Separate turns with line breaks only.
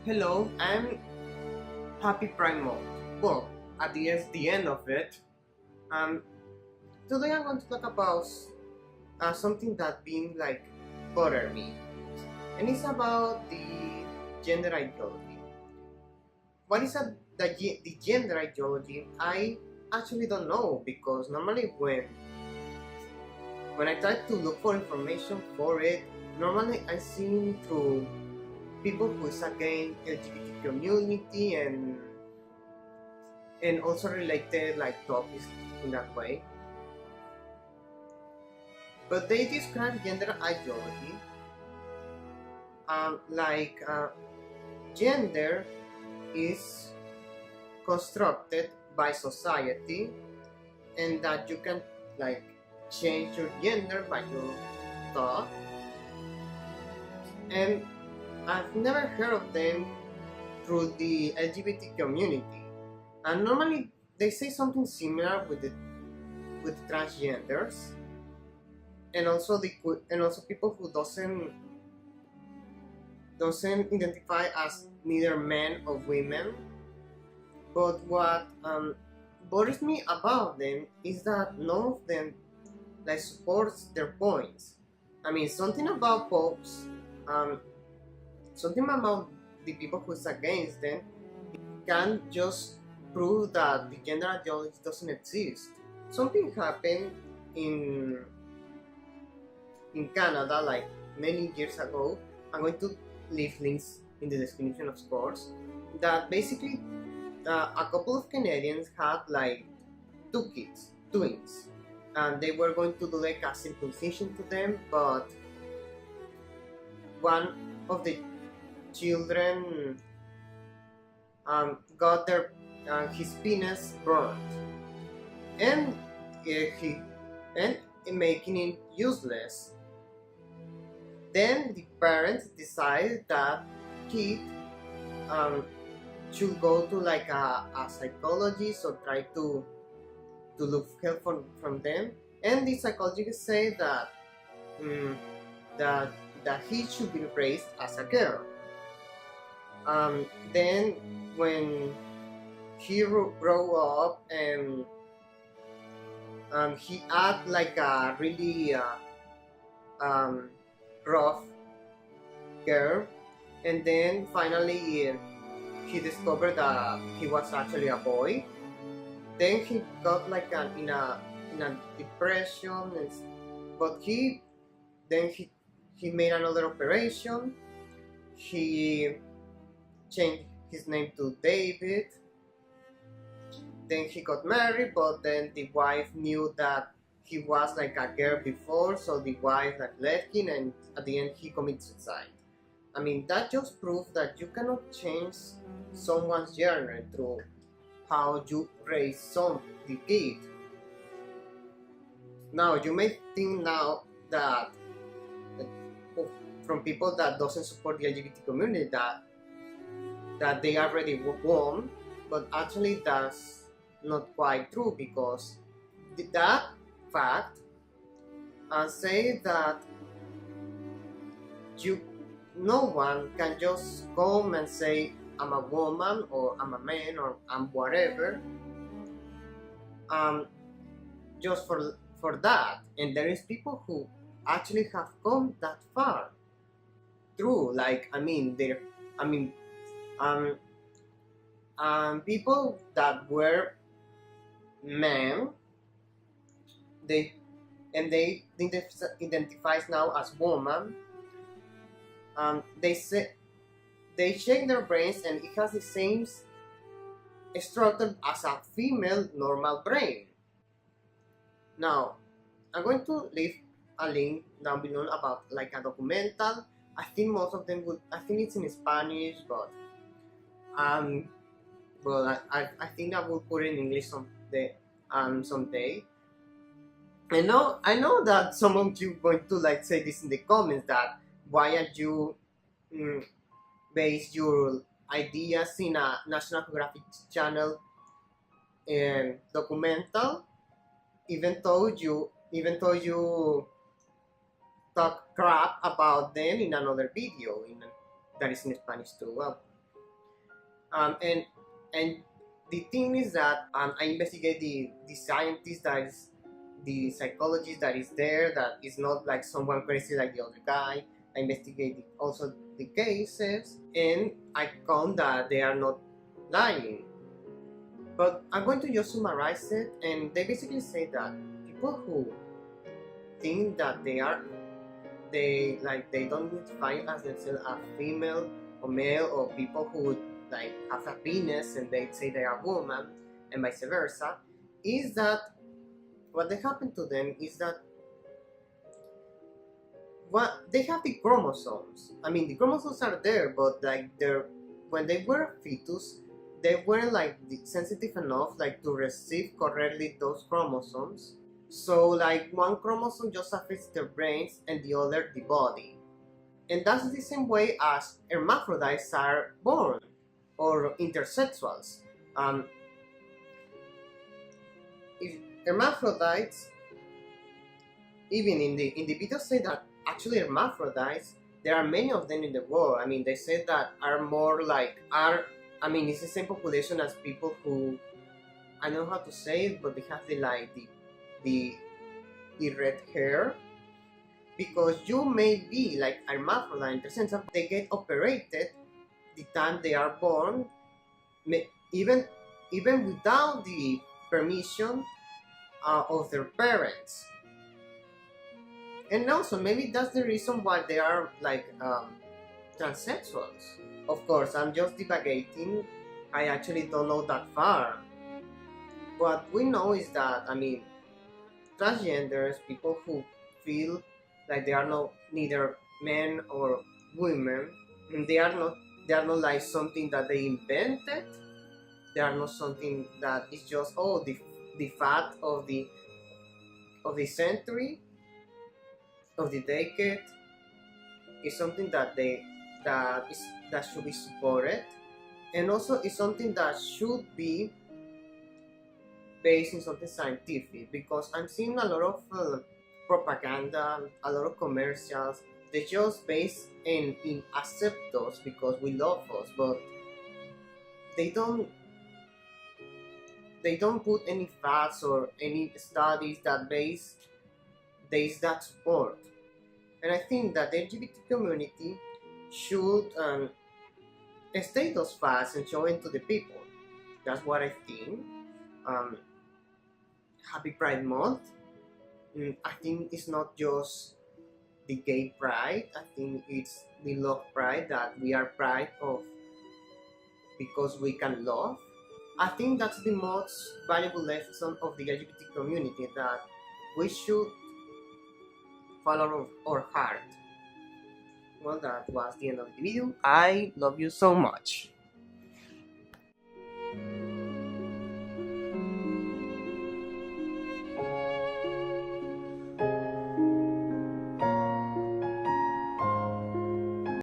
Hello, I'm Happy Prime Month. Well, the end of it. Um, Today I'm going to talk about something that been like bother me, and it's about the gender ideology. What is the gender ideology? I actually don't know because normally when I try to look for information for it, normally I see through people who is against LGBT community and also related like topics in that way. But they describe gender ideology like gender is constructed by society and that you can like change your gender by your thought. And I've never heard of them through the LGBT community. And normally they say something similar with transgenders and also people who doesn't identify as neither men or women. But what bothers me about them is that none of them like supports their points. I mean, something about popes, um, something about the people who's against them can just prove that the gender ideology doesn't exist. Something happened in in Canada like many years ago. I'm going to leave links in the description, of course. That basically a couple of Canadians had like two kids, twins, and they were going to do like a circumcision to them, but one of the children got his penis burned, and he and making it useless. Then the parents decided that kid um, should go to like a psychologist or try to look help from them. And the psychologist say that um, that that he should be raised as a girl. Then when he grow up and he act like a really um, rough girl, and then finally he discovered that he was actually a boy. Then he got like in a depression, but he made another operation. He changed his name to David. Then he got married, but then the wife knew that he was like a girl before, so the wife like left him, and at the end he committed suicide. I mean, that just proves that you cannot change someone's journey through how you raise the kid. Now you may think now that from people that doesn't support the LGBT community that they already won, but actually that's not quite true because that fact say that you no one can just come and say I'm a woman or I'm a man or I'm whatever um, just for that. And there is people who actually have come that far through like I mean um, people that were men, they they identifies now as woman. They say they check their brains and it has the same structure as a female normal brain. Now I'm going to leave a link down below about like a documental. I think most of them would, I think it's in Spanish, but um I think I will put it in English someday. I know that some of you going to like say this in the comments that why are you mm, base your ideas in a National Geographic Channel documental, even though you talk crap about them in another video that is in Spanish too. Well, And the thing is that I investigate the scientist that is the psychologist that is there, that is not like someone crazy like the other guy. I investigate also the cases, and I found that they are not lying. But I'm going to just summarize it, and they basically say that people who think that they don't identify as themselves as female or male, or people who like have a penis and they say they are woman, and vice versa, is that what they happen to them is that what they have the chromosomes. I mean, the chromosomes are there, but like they're when they were a fetus, they weren't like sensitive enough like to receive correctly those chromosomes. So like one chromosome just affects their brains and the other the body. And that's the same way as hermaphrodites are born, or intersexuals. Um, if hermaphrodites, even in the videos say that actually hermaphrodites, there are many of them in the world. I mean, they say that are more like are. I mean, it's the same population as people who, I don't know how to say it, but they have the the red hair, because you may be like hermaphrodite in the sense of they get operated the time they are born, even without the permission of their parents. And also maybe that's the reason why they are like transsexuals. Of course, I'm just divagating. I actually don't know that far. What we know is that, I mean, transgenders, people who feel like they are neither men or women, they are not like something that they invented. They are not something that is just the fad of the century, of the decade. Is something that that should be supported, and also it's something that should be based in something scientific, because I'm seeing a lot of propaganda, a lot of commercials. They just based in accept us because we love us, but they don't put any facts or any studies that base that support. And I think that the LGBT community should state those facts and show it to the people. That's what I think. Um, Happy Pride Month. I think it's not just the gay pride. I think it's the love pride, that we are proud of because we can love. I think that's the most valuable lesson of the LGBT community, that we should follow our heart. Well, that was the end of the video. I love you so much.